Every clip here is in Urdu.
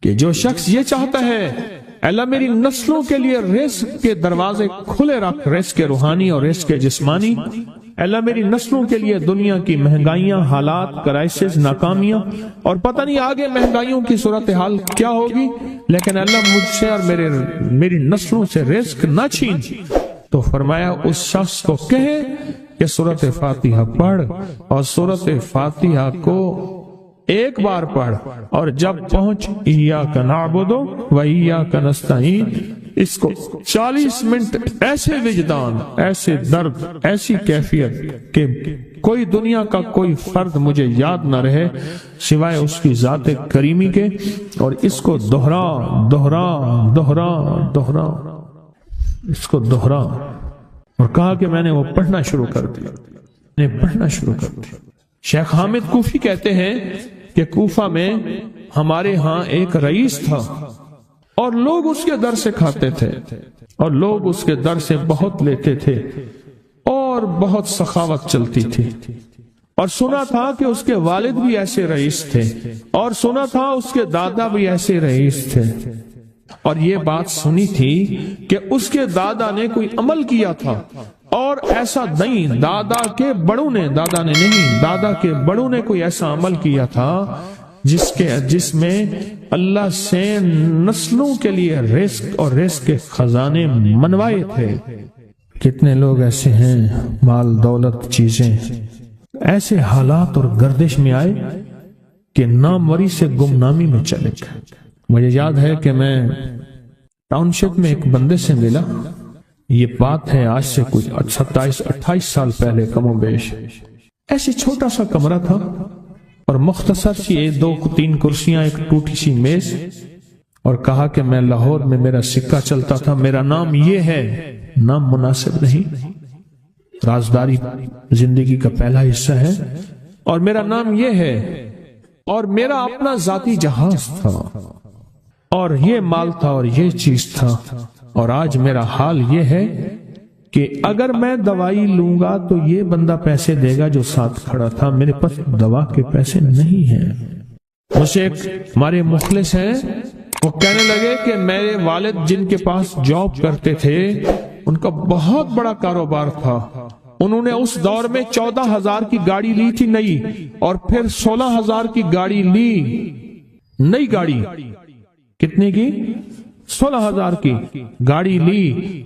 کہ جو شخص یہ چاہتا ہے اللہ میری نسلوں کے لیے رزق کے دروازے کھلے رکھ، رزق روحانی اور رزق جسمانی، اللہ میری نسلوں کے لیے دنیا کی مہنگائیاں، حالات، کرائسس، ناکامیاں، اور پتہ نہیں آگے مہنگائیوں کی صورتحال کیا ہوگی، لیکن اللہ مجھ سے اور میری نسلوں سے رزق نہ چھین، تو فرمایا اس شخص کو کہے کہ سورۃ فاتحہ پڑھ، اور سورۃ فاتحہ کو ایک بار پڑھ، اور جب پہنچ ایاک نعبد و ایاک نستعین، اس کو 40 منٹ ایسے وجدان، ایسے درد، ایسی کیفیت کہ کوئی دنیا کا کوئی فرد مجھے یاد نہ رہے سوائے اس کی ذات کریمی کے، اور اس کو دہرا دہرا دہرا دہرا، اس کو دہرا، اور کہا کہ میں نے وہ پڑھنا شروع کر دیا، شیخ حامد کوفی کہتے ہیں کہ کوفہ میں ہمارے ہاں ایک رئیس تھا، اور لوگ اس کے در سے کھاتے تھے، اور لوگ اس کے در سے بہت لیتے تھے، اور بہت سخاوت چلتی تھی، اور سنا تھا کہ اس کے والد بھی ایسے رئیس تھے، اور سنا تھا اس کے دادا بھی ایسے رئیس تھے، اور یہ بات سنی تھی کہ اس کے دادا نے کوئی عمل کیا تھا، اور ایسا نہیں، دادا کے بڑوں نے کوئی ایسا عمل کیا تھا جس میں اللہ سے نسلوں کے لیے رزق اور رزق کے خزانے منوائے تھے۔ کتنے لوگ ایسے ہیں، مال دولت چیزیں ایسے حالات اور گردش میں آئے کہ ناموری سے گمنامی میں چلے گئے۔ مجھے یاد ہے کہ میں ٹاؤن شپ میں ایک بندے سے ملا، یہ بات ہے آج سے کچھ 27-28 سال پہلے کم و بیش، ایسے چھوٹا سا کمرہ تھا، اور مختصر سی 2-3 کرسیاں، ایک ٹوٹی سی میز، اور کہا کہ میں لاہور میں میرا سکہ چلتا تھا، میرا نام یہ ہے، نام مناسب نہیں، رازداری زندگی کا پہلا حصہ ہے، اور میرا نام یہ ہے، اور میرا اپنا ذاتی جہاز تھا، اور یہ مال تھا، اور یہ چیز تھا، اور آج میرا حال یہ ہے کہ اگر میں دوائی لوں گا تو یہ بندہ پیسے دے گا جو ساتھ کھڑا تھا، میرے پاس دوا کے پیسے نہیں ہیں۔ مجھے ایک ہمارے مخلص ہیں، وہ کہنے لگے کہ میرے والد جن کے پاس جاب کرتے تھے ان کا بہت بڑا کاروبار تھا، انہوں نے اس دور میں 14,000 کی گاڑی لی تھی نئی، اور پھر 16,000 کی گاڑی لی، نئی گاڑی، کتنے کی؟ 16,000 کی گاڑی لی،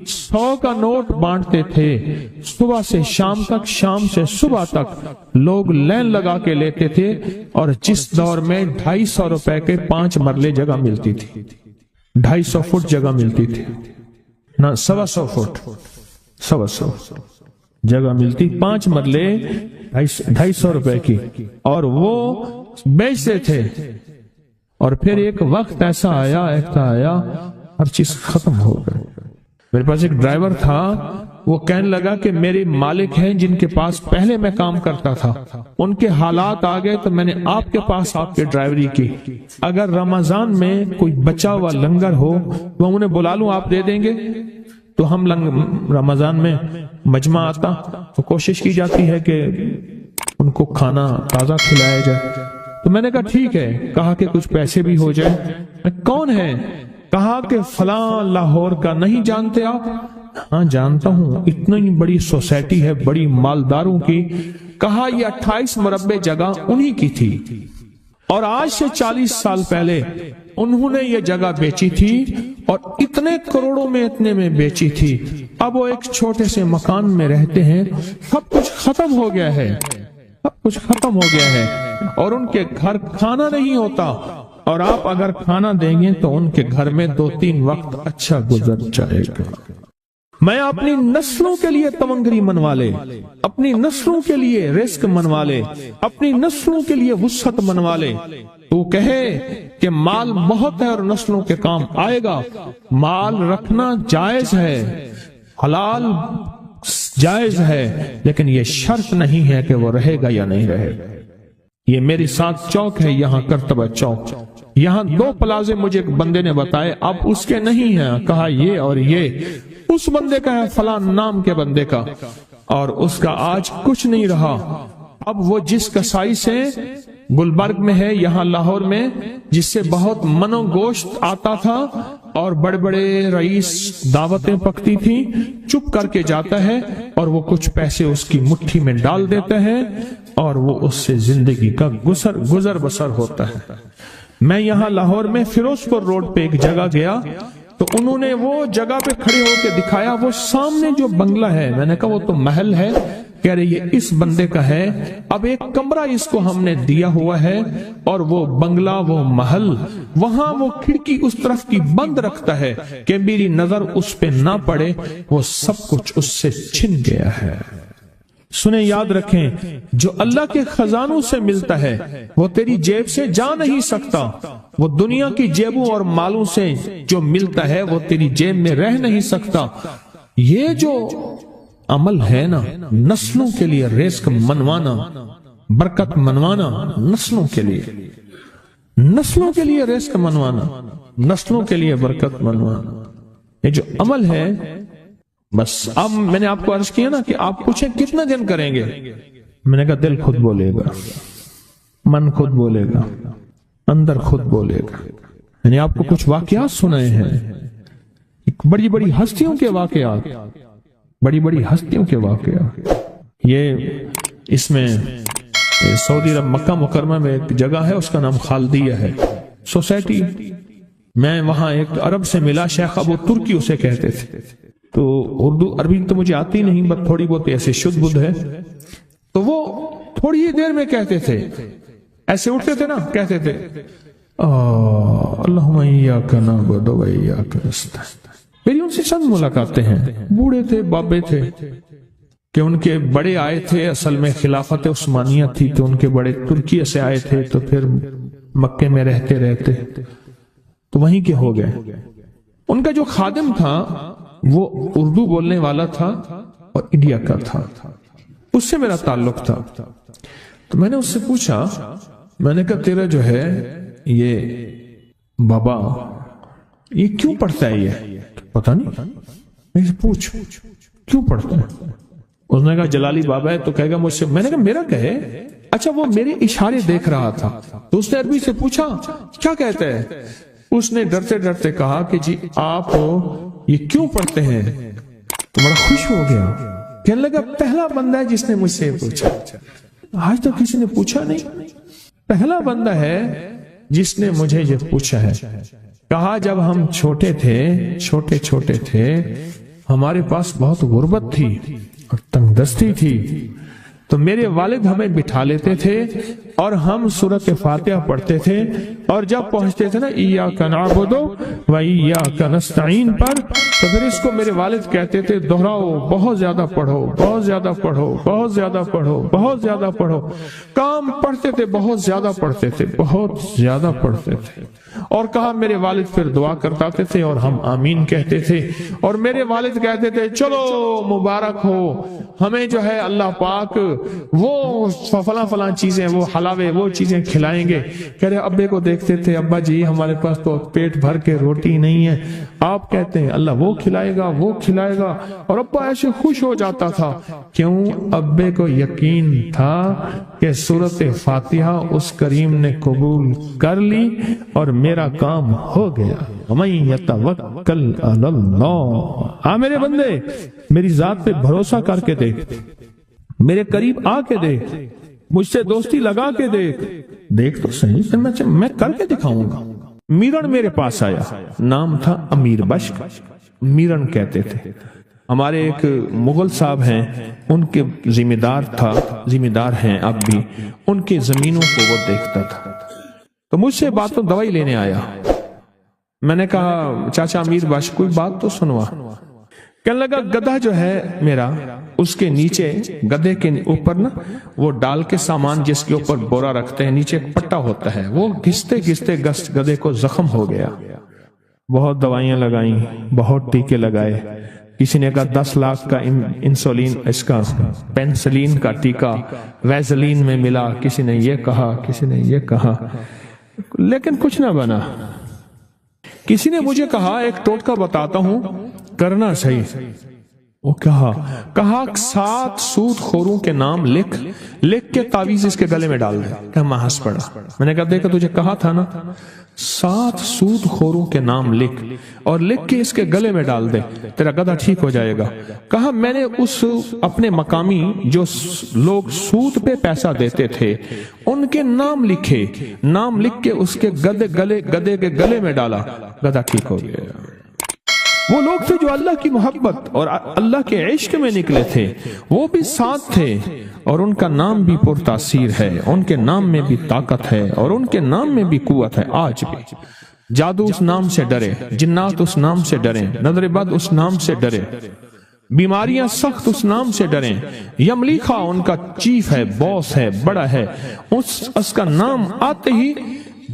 100 کا نوٹ بانٹتے تھے، صبح سے شام تک، شام سے صبح تک لوگ لین لگا کے لیتے تھے، اور جس دور میں 250 روپے کے 5 مرلے جگہ ملتی تھی، 250 فٹ جگہ ملتی تھی، نہ 125 فٹ، 125 جگہ ملتی، 5 مرلے 250 روپے کی، اور وہ بیچتے تھے۔ اور پھر ایک وقت ایسا آیا ہر چیز ختم ہو گئی۔ میرے پاس ایک ڈرائیور تھا، وہ کہنے لگا کہ میرے مالک ہیں جن کے پاس پہلے میں کام کرتا تھا، ان کے حالات آ گئے تو میں نے آپ کے پاس آپ کے ڈرائیوری کی، اگر رمضان میں کوئی بچا ہوا لنگر ہو تو انہیں بلا لوں، آپ دے دیں گے؟ تو ہم رمضان میں مجمع آتا تو کوشش کی جاتی ہے کہ ان کو کھانا تازہ کھلایا جائے، تو میں نے کہا ٹھیک ہے، کہا کہ کچھ پیسے بھی ہو جائے۔ کون ہے؟ کہا کہ فلاں لاہور کا، نہیں جانتے آپ؟ ہاں جانتا ہوں، اتنی بڑی سوسائٹی ہے، بڑی مالداروں کی۔ کہا یہ 28 مربع جگہ انہی کی تھی، اور آج سے 40 سال پہلے انہوں نے یہ جگہ بیچی تھی، اور اتنے کروڑوں میں اتنے میں بیچی تھی، اب وہ ایک چھوٹے سے مکان میں رہتے ہیں، سب کچھ ختم ہو گیا ہے، سب کچھ ختم ہو گیا ہے، اور ان کے گھر کھانا نہیں ہوتا، اور آپ اگر کھانا دیں گے تو ان کے گھر میں 2-3 وقت اچھا گزر جائے گا۔ میں اپنی نسلوں کے لیے تمنگری منوا لے، اپنی نسلوں کے لیے رزق منوا لے، اپنی نسلوں کے لیے وسعت منوا لے، تو کہے کہ مال بہت ہے اور نسلوں کے کام آئے گا، مال رکھنا جائز ہے، حلال جائز ہے، لیکن یہ شرط نہیں ہے کہ وہ رہے گا یا نہیں رہے گا۔ یہ میری ساتھ چوک ہے، یہاں کرتبہ چوک، یہاں 2 پلازے مجھے ایک بندے نے بتائے، اب اس کے نہیں ہیں، کہا یہ اور یہ اس بندے کا ہے، فلاں نام کے بندے کا، اور اس کا آج کچھ نہیں رہا، اب وہ جس کسائی سے گلبرگ میں ہے یہاں لاہور میں، جس سے بہت من و گوشت آتا تھا اور بڑے بڑے رئیس دعوتیں پکتی تھی، چپ کر کے جاتا ہے اور وہ کچھ پیسے اس کی مٹھی میں ڈال دیتا ہے اور وہ اس سے زندگی کا گزر بسر ہوتا ہے۔ میں یہاں لاہور میں فیروز پور روڈ پہ ایک جگہ گیا تو انہوں نے وہ جگہ پہ کھڑے ہو کے دکھایا، وہ سامنے جو بنگلہ ہے، میں نے کہا وہ تو محل ہے، کہہ رہے یہ اس بندے کا ہے، اب ایک کمرہ اس کو ہم نے دیا ہوا ہے اور وہ بنگلہ، وہ محل، وہاں وہ کھڑکی اس طرف کی بند رکھتا ہے کہ میری نظر اس پہ نہ پڑے، وہ سب کچھ اس سے چھن گیا ہے۔ سنیں، یاد رکھیں، جو اللہ کے خزانوں سے ملتا ہے وہ تیری جیب سے جا نہیں سکتا، وہ دنیا کی جیبوں اور مالوں سے جو ملتا ہے وہ تیری جیب میں رہ نہیں سکتا۔ یہ جو عمل ہے نا، نسلوں کے لیے رزق منوانا، برکت منوانا، نسلوں کے لیے رزق منوانا، نسلوں کے لیے برکت منوانا، یہ جو عمل ہے، بس اب میں نے آپ کو عرض کیا نا کہ آپ پوچھیں کتنا دن کریں گے، میں نے کہا دل خود بولے گا، من خود بولے گا، اندر خود بولے گا۔ میں نے آپ کو کچھ واقعات سنائے ہیں، بڑی بڑی ہستیوں کے واقعات، یہ اس میں سعودی عرب مکہ مکرمہ میں ایک جگہ ہے، اس کا نام خالدیہ ہے سوسائٹی۔ میں وہاں ایک عرب سے ملا، شیخ ابو ترکی اسے کہتے تھے، تو اردو عربی تو مجھے آتی نہیں، بس تھوڑی بہت ایسے شدھ بدھ ہے، تو وہ تھوڑی ہی دیر میں کہتے تھے، ایسے اٹھتے تھے نا، کہتے تھے اللہم ایاک نعبد و ایاک نستعین۔ میری ان سے چند ملاقاتیں ہیں، بوڑھے تھے، بابے تھے، کہ ان کے بڑے آئے تھے، اصل میں خلافت عثمانیہ تھی تو ان کے بڑے ترکیہ سے آئے تھے، تو پھر مکے میں رہتے تو وہیں کے ہو گئے۔ ان کا جو خادم تھا وہ اردو بولنے والا تھا اور انڈیا کا تھا، اس سے میرا تعلق تھا، تو میں نے اس سے پوچھا، میں نے کہا تیرا جو ہے یہ بابا یہ کیوں پڑھتا ہے؟ یہ پتہ نہیں، میں سے پوچھ کیوں پڑھتا ہے؟ اس نے کہا جلالی بابا ہے تو کہے گا مجھ سے۔ میں نے کہا میرا کہے؟ اچھا، وہ میرے اشارے دیکھ رہا تھا، تو اس نے عربی سے پوچھا کیا کہتا ہے؟ اس نے ڈرتے ڈرتے کہا کہ جی آپ یہ کیوں پڑھتے ہیں؟ تو بڑا خوش ہو گیا، کہنے لگا پہلا بندہ ہے جس نے مجھ سے پوچھا، آج تک کسی نے پوچھا نہیں، پہلا بندہ ہے جس نے مجھے یہ پوچھا ہے۔ کہا جب ہم چھوٹے تھے ہمارے پاس بہت غربت تھی اور تنگ دستی تھی، تو میرے والد ہمیں بٹھا لیتے تھے اور ہم سورۃ فاتحہ پڑھتے تھے، اور جب پہنچتے تھے نا ایاک نعبد و ایاک نستعین پر، تو پھر اس کو میرے والد کہتے تھے دہراؤ، بہت زیادہ پڑھو، بہت زیادہ پڑھو، بہت زیادہ پڑھو، بہت زیادہ پڑھو۔ کام پڑھتے تھے، بہت زیادہ پڑھتے تھے، بہت زیادہ پڑھتے تھے، اور کہا میرے والد پھر دعا کرتاتے تھے اور ہم آمین کہتے تھے، اور میرے والد کہتے تھے چلو مبارک ہو، ہمیں جو ہے اللہ پاک وہ فلاں چیزیں، وہ حلاوے، وہ چیزیں کھلائیں گے۔ کہہ رہے ابے کو دیکھتے تھے، ابا جی ہمارے پاس تو پیٹ بھر کے روٹی نہیں ہے، آپ کہتے ہیں اللہ وہ کھلائے گا، وہ کھلائے گا، اور ابا ایسے خوش ہو جاتا تھا۔ کیوں؟ ابے کو یقین تھا کہ سورۃ فاتحہ اس کریم نے قبول کر لی اور میرا کام ہو گیا۔ وَمَن يَتَوَكَّلْ عَلَى اللَّهِ، آ میرے بندے میری ذات پہ بھروسہ کر کے دیکھ، میرے قریب آ کے دیکھ، مجھ سے دوستی لگا کے دیکھ تو صحیح، میں کر کے دکھاؤں گا۔ میرن میرے پاس آیا، نام تھا امیر بشک، میرن کہتے تھے، ہمارے ایک مغل صاحب ہیں، ان کے ذمہ دار ہیں اب بھی، ان کے زمینوں کو وہ دیکھتا تھا، تو مجھ سے باتوں دوائی لینے آیا۔ میں نے کہا چاچا امیر بشک کوئی بات تو سنوا۔ کہنے لگا گدھا جو ہے میرا، اس کے نیچے گدھے کے اوپر نا وہ ڈال کے سامان جس کے اوپر بورا رکھتے ہیں، نیچے ایک پٹا ہوتا ہے، وہ گھستے گدھے کو زخم ہو گیا، بہت دوائیاں لگائیں، بہت ٹیکے لگائے، کسی نے کہا 10 لاکھ کا انسولین، اس کا پینسلین کا ٹیکہ ویزلین میں ملا، کسی نے یہ کہا، لیکن کچھ نہ بنا۔ کسی نے مجھے کہا ایک ٹوٹکا بتاتا ہوں، کرنا صحیح، وہ کہا 7 سود خوروں کے نام لکھ کے تعویذ اس کے گلے میں ڈال دے. کہ میں ہنس پڑا. میں نے کہا دیکھا تجھے کہا تھا نا 7 سود خوروں کے نام لکھ کے اس کے گلے میں ڈال دے, تیرا گدھا ٹھیک ہو جائے گا. کہا میں نے اس اپنے مقامی جو لوگ سود پہ پیسہ دیتے تھے ان کے نام لکھ کے اس کے گدھے کے گلے میں ڈالا, گدھا ٹھیک ہو گیا. وہ لوگ تھے جو اللہ کی محبت اور اللہ کے عشق میں نکلے تھے, وہ بھی ساتھ تھے اور ان کا نام بھی پرتاثیر ہے, ان کے نام میں بھی طاقت ہے اور ان کے نام میں بھی قوت ہے. آج بھی جادو اس نام سے ڈرے, جنات اس نام سے ڈریں, نظر بد اس نام سے ڈرے, بیماریاں سخت اس نام سے ڈریں. یملیخا ان کا چیف ہے, باس ہے, بڑا ہے. اس کا نام آتے ہی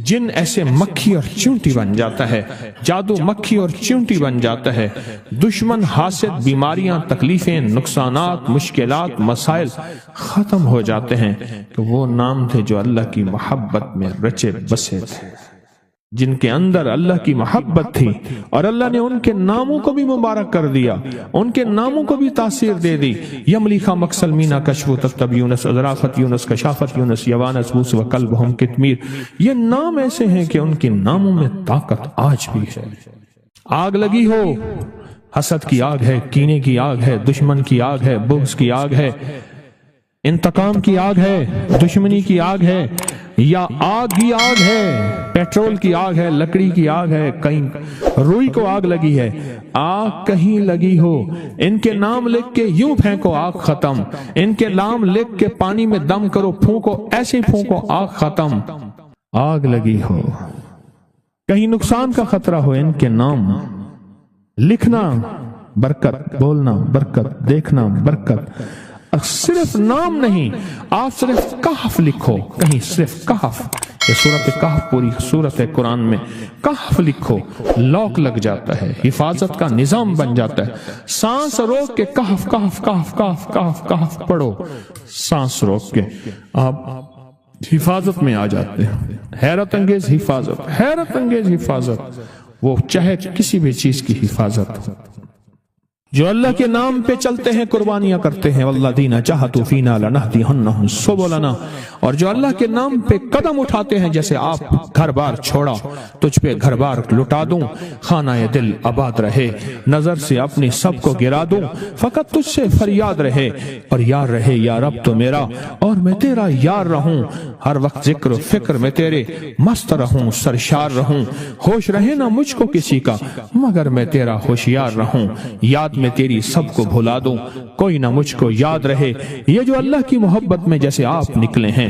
جن ایسے مکھی اور چونٹی بن جاتا ہے, جادو مکھی اور چونٹی بن جاتا ہے. دشمن, حاسد, بیماریاں, تکلیفیں, نقصانات, مشکلات, مسائل ختم ہو جاتے ہیں. کہ وہ نام تھے جو اللہ کی محبت میں رچے بسے تھے, جن کے اندر اللہ کی محبت تھی اور اللہ نے ان کے ناموں کو بھی مبارک کر دیا, ان کے ناموں کو بھی تاثیر دے دی. یملیخا, مکسل, مینا, کشف, تکتب, یونس, ازرافت, یونس, کشافت, یونس, یوانس, بوس, وکلب, ہم, کتمیر. یہ نام ایسے ہیں کہ ان کے ناموں میں طاقت آج بھی ہے. آگ لگی ہو, حسد کی آگ ہے, کینے کی آگ ہے, دشمن کی آگ ہے, بغض کی آگ ہے, انتقام کی آگ ہے, دشمنی کی آگ ہے, یا آگ کی آگ ہے, پیٹرول کی آگ ہے, لکڑی کی آگ ہے, کہیں روئی کو آگ لگی ہے, آگ کہیں لگی ہو, ان کے نام لکھ کے یوں پھینکو آگ ختم. ان کے نام لکھ کے پانی میں دم کرو, پھونکو, ایسے پھونکو, آگ ختم. آگ لگی ہو, کہیں نقصان کا خطرہ ہو, ان کے نام لکھنا برکت, بولنا برکت, دیکھنا برکت. صرف نام نہیں, آپ صرف کہف لکھو, کہیں صرف کہف, یہ سورت کہف پوری سورت ہے قرآن میں, کہف لکھو, لاک لگ جاتا ہے, حفاظت کا نظام بن جاتا ہے. سانس روک کے کہف کہف کہف کہف کہف کہف پڑھو, سانس روک کے آپ حفاظت میں آ جاتے ہیں. حیرت انگیز حفاظت, حیرت انگیز حفاظت, وہ چاہے کسی بھی چیز کی حفاظت ہو. جو اللہ کے نام پہ چلتے ہیں, قربانیاں کرتے ہیں, والذین جاہدوا فینا لنہدینہم سبلنا, اور جو اللہ کے نام پہ قدم اٹھاتے ہیں, جیسے آپ گھر بار چھوڑا, تجھ پہ گھر بار لٹا دوں, خانہ دل آباد رہے, نظر سے اپنی سب کو گرا دوں, فقط تجھ سے فریاد رہے, اور یار رہے یا رب تو میرا, اور میں تیرا یار رہوں, ہر وقت ذکر و فکر میں تیرے مست رہوں, سرشار رہوں, ہوش رہے نہ مجھ کو کسی کا مگر میں تیرا ہوشیار رہوں, یاد میں تیری سب کو بھلا دوں, کوئی نہ مجھ کو یاد رہے. یہ جو اللہ کی محبت میں جیسے آپ نکلے ہیں,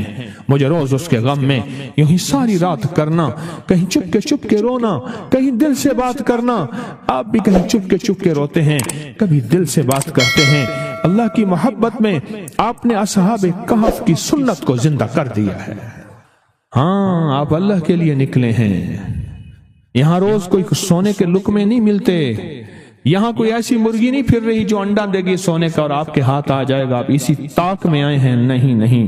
مجھے روز اس کے غم میں یوں ہی ساری رات کرنا, کہیں چپ کے رونا, کہیں دل سے بات کرنا. آپ بھی کہیں چپ کے روتے ہیں, کبھی دل سے بات کرتے ہیں. اللہ کی محبت میں آپ نے اصحاب کہف کی سنت کو زندہ کر دیا ہے. ہاں, آپ اللہ کے لیے نکلے ہیں. یہاں روز کوئی سونے کے لقمے نہیں ملتے, یہاں کوئی ایسی مرغی نہیں پھر رہی جو انڈا دے گی سونے کا اور آپ کے ہاتھ آ جائے گا, آپ اسی طاق میں آئے ہیں. نہیں,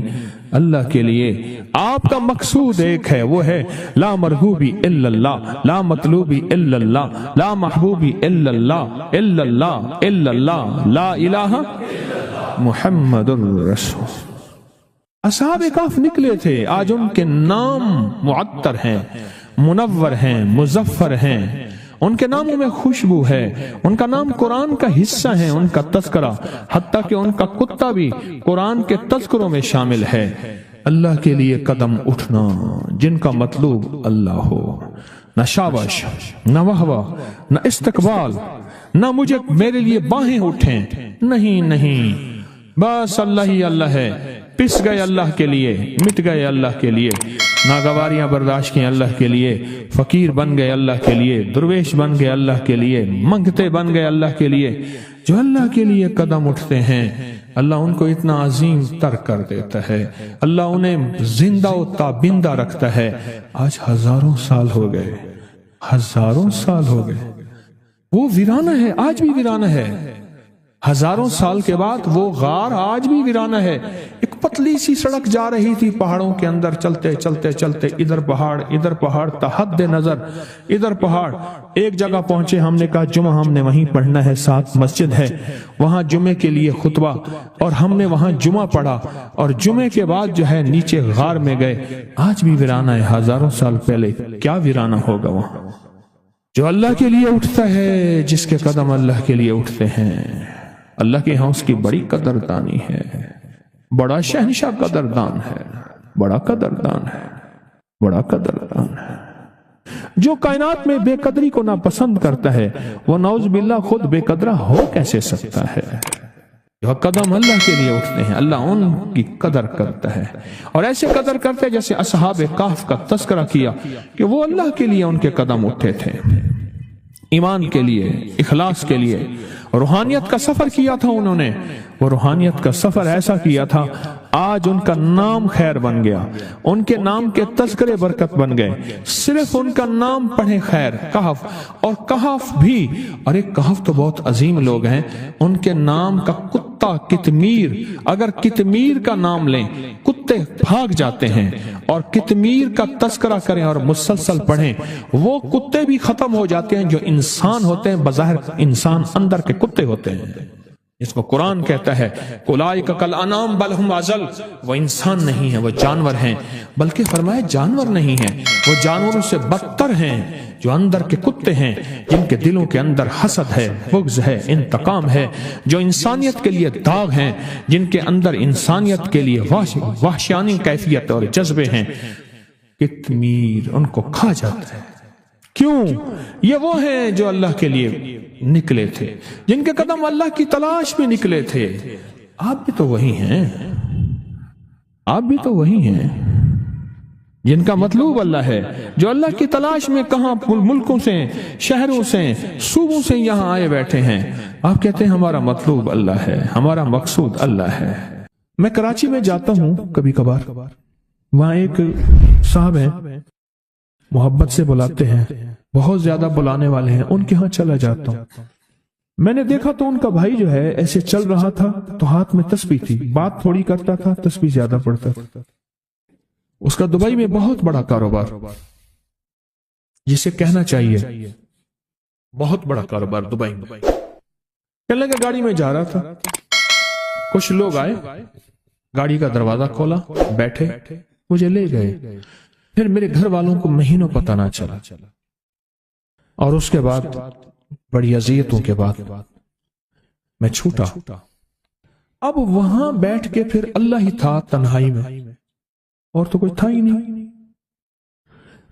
اللہ کے لیے آپ کا مقصود ایک ہے, وہ ہے لا مرغوبی الا اللہ, لا مطلوبی الا اللہ, لا محبوبی الا اللہ, الا اللہ, الا اللہ, لا الہ محمد الرسول. اصحاب کہف نکلے تھے, آج ان کے نام معطر ہیں, منور ہیں, مظفر ہیں, ان کے ناموں میں خوشبو ہے, ان کا نام قرآن کا حصہ ہے, ان کا تذکرہ, حتیٰ کہ ان کا کتا بھی قرآن کے تذکروں میں شامل ہے. اللہ کے لیے قدم اٹھنا, جن کا مطلوب اللہ ہو, نہ شابش, نہ وہوہ, نہ استقبال, نہ مجھے میرے لیے باہیں اٹھیں, نہیں, بس اللہ ہی اللہ ہے. پس گئے اللہ کے لیے, مٹ گئے اللہ کے لیے, ناگواریاں برداشت کی اللہ کے لیے, فقیر بن گئے اللہ کے لیے, درویش بن گئے اللہ کے لیے, منگتے بن گئے اللہ کے لیے. جو اللہ کے لیے قدم اٹھتے ہیں, اللہ ان کو اتنا عظیم تر کر دیتا ہے, اللہ انہیں زندہ و تابندہ رکھتا ہے. آج ہزاروں سال ہو گئے, وہ ویرانہ ہے, آج بھی ویرانہ ہے. ہزاروں سال کے بعد وہ غار آج بھی ویرانہ ہے. ایک پتلی سی سڑک جا رہی تھی پہاڑوں کے اندر، چلتے چلتے چلتے ادھر پہاڑ تحد نظر، ادھر پہاڑ. ایک جگہ پہنچے، ہم نے کہا جمعہ ہم نے وہیں پڑھنا ہے، ساتھ مسجد ہے وہاں جمعے کے لیے خطبہ، اور ہم نے وہاں جمعہ پڑھا، اور جمعے کے بعد جو ہے نیچے غار میں گئے. آج بھی ویرانہ ہے، ہزاروں سال پہلے. کیا ویرانہ ہوگا وہاں؟ جو اللہ کے لیے اٹھتا ہے، جس کے قدم اللہ کے لیے اٹھتے ہیں، اللہ کے ہاں اس کی بڑی قدردانی ہے. بڑا شہنشاہ قدردان ہے، بڑا قدردان ہے، بڑا قدردان ہے. جو کائنات میں بے قدری کو ناپسند کرتا ہے، وہ نعوذ باللہ خود بے قدرہ ہو کیسے سکتا ہے؟ جو قدم اللہ کے لیے اٹھتے ہیں، اللہ ان کی قدر کرتا ہے، اور ایسے قدر کرتے ہیں جیسے اصحاب کہف کا تذکرہ کیا کہ وہ اللہ کے لیے ان کے قدم اٹھے تھے، ایمان کے لیے، اخلاص کے لیے. روحانیت کا سفر کیا تھا انہوں نے. وہ روحانیت کا سفر ایسا کیا تھا، آج ان کا نام خیر بن گیا، ان کے نام کے تذکرے برکت بن گئے. صرف ان کا نام پڑھیں خیر. کہف، اور کہف بھی، اور ایک کہف تو بہت عظیم لوگ ہیں، ان کے نام کا کتا کتمیر، اگر کتمیر کا نام لیں کتے بھاگ جاتے ہیں، اور کتمیر کا تذکرہ کریں اور مسلسل پڑھیں، وہ کتے بھی ختم ہو جاتے ہیں جو انسان ہوتے ہیں، بظاہر انسان اندر کے کتے ہوتے ہیں. اس کو قرآن کہتا ہے اولئک کالانعام بل ہم اضل، وہ انسان نہیں ہیں، وہ جانور ہیں. بلکہ فرمایا جانور نہیں ہیں، وہ جانوروں سے بدتر ہیں، جو اندر کے کتے ہیں، جن کے دلوں کے اندر حسد ہے، بغض ہے، انتقام ہے، جو انسانیت کے لیے داغ ہیں، جن کے اندر انسانیت کے لیے وحشیانی کیفیت اور جذبے ہیں. کتمیر ان کو کھا جاتا ہے. کیوں؟ یہ وہ ہیں جو اللہ کے لیے نکلے تھے، جن کے قدم اللہ کی تلاش میں نکلے تھے. آپ بھی تو وہی ہیں، آپ بھی تو وہی ہیں جن کا مطلوب اللہ ہے، جو اللہ کی تلاش میں کہاں ملکوں سے، شہروں سے، صوبوں سے یہاں آئے بیٹھے ہیں. آپ کہتے ہیں ہمارا مطلوب اللہ ہے، ہمارا مقصود اللہ ہے. میں کراچی میں جاتا ہوں کبھی کبھار، وہاں ایک صاحب ہیں، محبت سے بلاتے ہیں، بہت زیادہ بلانے والے ہیں، ان کے ہاں چلا جاتا ہوں. میں نے دیکھا تو ان کا بھائی جو ہے ایسے چل رہا تھا تو ہاتھ میں تسبیح تھی، بات تھوڑی کرتا تھا، تسبیح زیادہ پڑھتا تھا. اس کا دبئی میں بہت بڑا کاروبار، جسے کہنا چاہیے بہت بڑا کاروبار دبئی میں. کہنے لگا گاڑی میں جا رہا تھا، کچھ لوگ آئے، گاڑی کا دروازہ کھولا، بیٹھے، مجھے لے گئے. پھر میرے گھر والوں کو مہینوں پتہ نہ چلا، اور اس کے بعد بڑی اذیتوں کے بعد میں چھوٹا. اب وہاں بیٹھ کے پھر اللہ ہی تھا تنہائی میں، اور تو کوئی تھا ہی نہیں.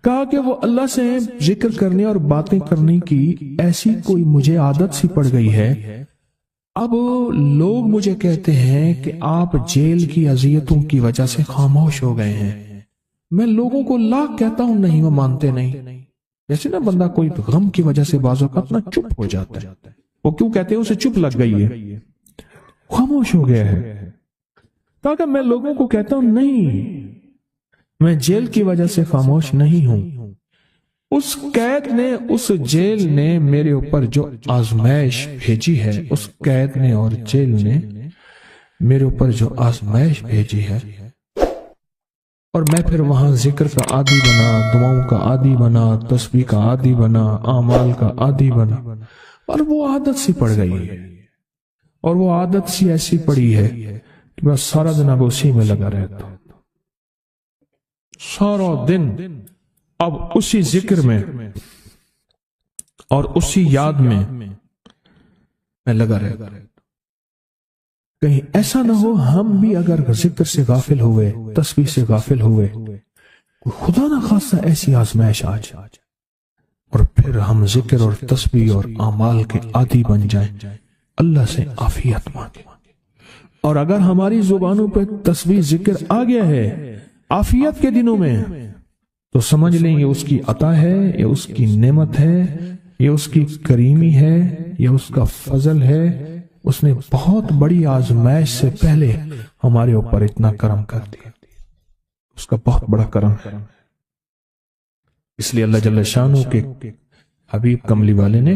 کہا کہ وہ اللہ سے ذکر کرنے اور باتیں کرنے کی ایسی کوئی مجھے عادت سی پڑ گئی ہے. اب لوگ مجھے کہتے ہیں کہ آپ جیل کی اذیتوں کی وجہ سے خاموش ہو گئے ہیں. میں لوگوں کو لاکھ کہتا ہوں، نہیں، وہ مانتے نہیں. جیسے نا بندہ کوئی غم کی وجہ سے بعض اوقات نہ چپ ہو جاتا ہے. وہ کیوں کہتے ہیں؟ اسے چپ لگ گئی ہے، خاموش ہو گیا ہے. تاکہ میں لوگوں کو کہتا ہوں نہیں، میں جیل کی وجہ سے خاموش نہیں ہوں. اس قید نے، اس جیل نے میرے اوپر جو آزمائش بھیجی ہے، اس قید نے اور جیل نے میرے اوپر جو آزمائش بھیجی ہے، اور میں پھر وہاں ذکر کا عادی بنا، دعاؤں کا عادی بنا، تسبیح کا عادی بنا، اعمال کا عادی بنا، اور وہ عادت سی پڑ گئی ہے. اور وہ عادت سی ایسی پڑی ہے کہ بس سارا دن اب اسی میں لگا رہتا ہوں، سارا دن اب اسی ذکر میں اور اسی یاد میں لگا رہتا ہوں. کہیں ایسا نہ ہو ہم بھی اگر ذکر سے غافل ہوئے، تسبیح سے غافل ہوئے، خدا نہ خاصہ ایسی آزمائش آ جائے، اور پھر ہم ذکر اور تسبیح اور اعمال کے عادی بن جائیں، اللہ سے عافیت مانگیں. اور اگر ہماری زبانوں پہ تسبیح ذکر آ گیا ہے عافیت کے دنوں میں، تو سمجھ لیں یہ اس کی عطا ہے، یہ اس کی نعمت ہے، یہ اس کی کریمی ہے، یہ اس کا فضل ہے. اس نے بہت بڑی آزمائش سے پہلے ہمارے اوپر اتنا کرم کر دیا، اس کا بہت بڑا کرم ہے. اس لیے اللہ جل شانہ کے حبیب کملی والے نے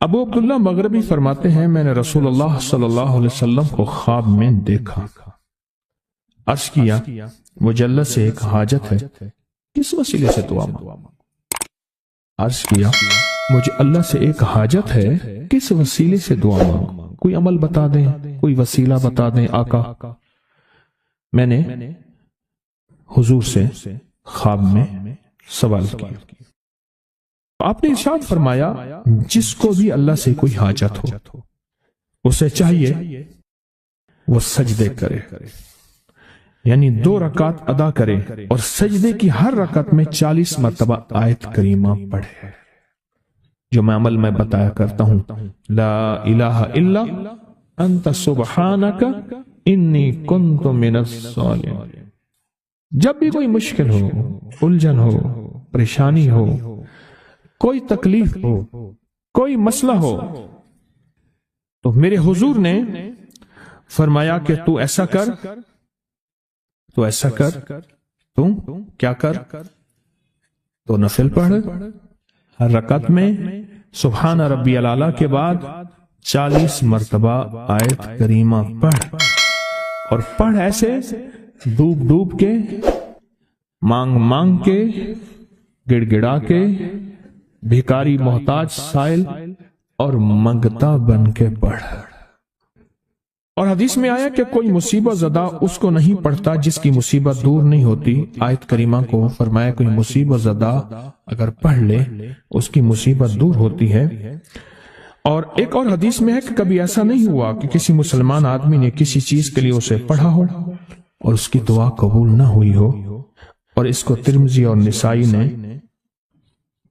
ابو عبداللہ مغربی فرماتے ہیں میں نے رسول اللہ صلی اللہ علیہ وسلم کو خواب میں دیکھا، عرض کیا مجھے اللہ سے ایک حاجت ہے، کس وسیلے سے دعا مانگوں؟ عرض کیا مجھے اللہ سے ایک حاجت ہے، کس وسیلے سے دعا مانگوں؟ کوئی عمل بتا دیں، کوئی وسیلہ بتا دیں آقا۔ میں نے حضور سے خواب میں سوال کیا، آپ نے ارشاد فرمایا جس کو بھی اللہ سے کوئی حاجت ہو اسے چاہیے وہ سجدے کرے، یعنی 2 رکعت ادا کرے اور سجدے کی ہر رکعت میں 40 مرتبہ آیت کریمہ پڑھے، جو میں عمل میں بتایا کرتا ہوں، لا الہ الا انت سبحانک انی کنت من الظالمین۔ جب بھی کوئی مشکل ہو، الجھن ہو، پریشانی ہو، کوئی تکلیف ہو، کوئی مسئلہ ہو، تو میرے حضور نے فرمایا کہ تو ایسا کر، تو ایسا کر، تو کیا کر، تو نفل پڑھ، ہر رکعت میں سبحان ربی الاعلیٰ کے بعد 40 مرتبہ آیت کریمہ پڑھ، اور پڑھ ایسے ڈوب ڈوب کے، مانگ مانگ کے، گڑ گڑا کے، بھیکاری محتاج سائل اور منگتا بن کے پڑھ۔ اور حدیث میں آیا کہ کوئی مصیبت زدہ اس کو نہیں پڑھتا جس کی مصیبت دور نہیں ہوتی۔ آیت کریمہ کو فرمایا کوئی مصیبت زدہ اگر پڑھ لے اس کی مصیبت دور ہوتی ہے۔ اور ایک اور حدیث میں ہے کہ کبھی ایسا نہیں ہوا کہ کسی مسلمان آدمی نے کسی چیز کے لیے اسے پڑھا ہو اور اس کی دعا قبول نہ ہوئی ہو، اور اس کو ترمذی اور نسائی نے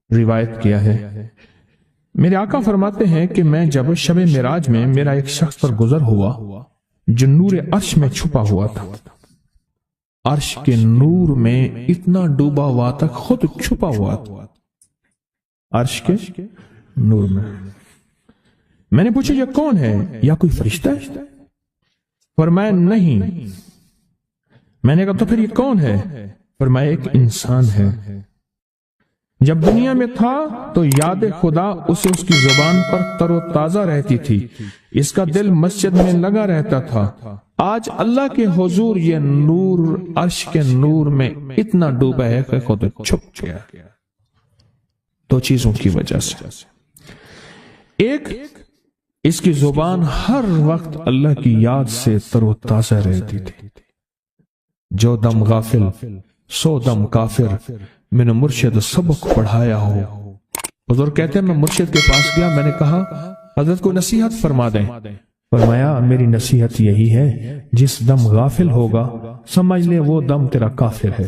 روایت کیا ہے۔ میرے آقا فرماتے ہیں کہ میں جب شب معراج میں میرا ایک شخص پر گزر ہوا جو نور عرش میں چھپا ہوا تھا، عرش کے نور میں اتنا ڈوبا ہوا تھا، خود چھپا ہوا تھا عرش کے نور میں نے پوچھا یہ کون ہے، یا کوئی فرشتہ ہے؟ فرمایا نہیں۔ میں نے کہا تو پھر یہ کون ہے؟ فرمایا ایک انسان ہے، جب دنیا میں تھا تو یاد خدا اسے اس کی زبان پر تر و تازہ رہتی تھی، اس کا دل مسجد میں لگا رہتا تھا، آج اللہ کے حضور یہ نور عرش کے نور میں اتنا ڈوبا ہے کہ خود چھپ گیا۔ 2 چیزوں کی وجہ سے، ایک اس کی زبان ہر وقت اللہ کی یاد سے تر و تازہ رہتی تھی، جو دم غافل سو دم کافر، میں نے مرشد سبق پڑھایا ہو۔ حضور کہتے ہیں میں مرشد کے پاس گیا، میں نے کہا حضرت کو نصیحت فرما دیں۔ فرمایا میری نصیحت یہی ہے جس دم غافل ہوگا سمجھ لے وہ دم تیرا کافر ہے،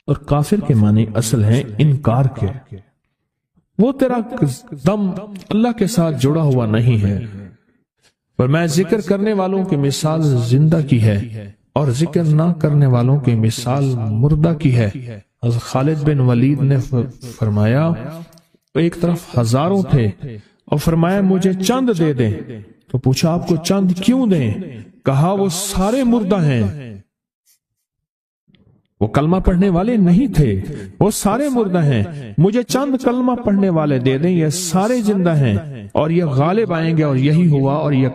اور کافر کے معنی اصل ہیں انکار کے، وہ تیرا دم اللہ کے ساتھ جڑا ہوا نہیں ہے۔ فرمایا ذکر کرنے والوں کی مثال زندہ کی ہے اور ذکر نہ کرنے والوں کی مثال مردہ کی ہے۔ حضرت خالد بن ولید نے فرمایا ایک طرف ہزاروں تھے اور فرمایا مجھے چند دے دیں، تو پوچھا آپ کو چند کیوں دیں؟ کہا وہ سارے مردہ ہیں، وہ کلمہ پڑھنے والے نہیں تھے، وہ سارے مردہ ہیں، مجھے چند کلمہ پڑھنے والے دے دیں، یہ سارے زندہ ہیں اور یہ غالب آئیں گے، اور یہی ہوا، اور یہ